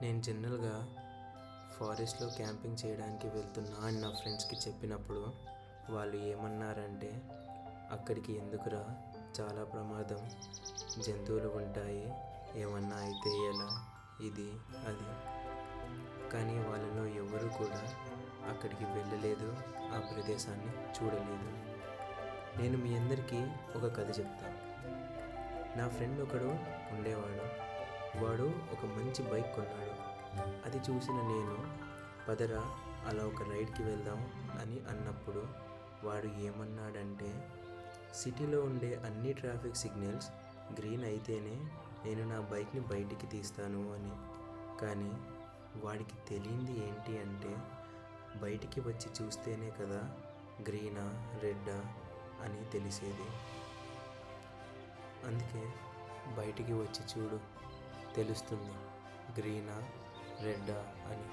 నేను జనరల్గా ఫారెస్ట్లో క్యాంపింగ్ చేయడానికి వెళ్తున్నా అని నా ఫ్రెండ్స్కి చెప్పినప్పుడు వాళ్ళు ఏమన్నారంటే, అక్కడికి ఎందుకురా, చాలా ప్రమాదం, జంతువులు ఉంటాయి, ఏమన్నా అయితే ఎలా, ఇది అది. కానీ వాళ్ళలో ఎవరు కూడా అక్కడికి వెళ్ళలేదు, ఆ ప్రదేశాన్ని చూడలేదు. నేను మీ అందరికీ ఒక కథ చెప్తాను. నా ఫ్రెండ్ ఒకడు ఉండేవాడు. వాడు ఒక మంచి బైక్ కొన్నాడు. అది చూసిన నేను, పదరా అలా ఒక రైడ్కి వెళ్దాం అని అన్నప్పుడు వాడు ఏమన్నాడంటే, సిటీలో ఉండే అన్ని ట్రాఫిక్ సిగ్నల్స్ గ్రీన్ అయితేనే నేను నా బైక్ని బయటికి తీస్తాను అని. కానీ వాడికి తెలియంది ఏంటి అంటే, బయటికి వచ్చి చూస్తేనే కదా గ్రీనా రెడ్డా అని తెలిసేది. అందుకే బయటికి వచ్చి చూడు, తెలుస్తుంది గ్రీనా రెడ్డా అని.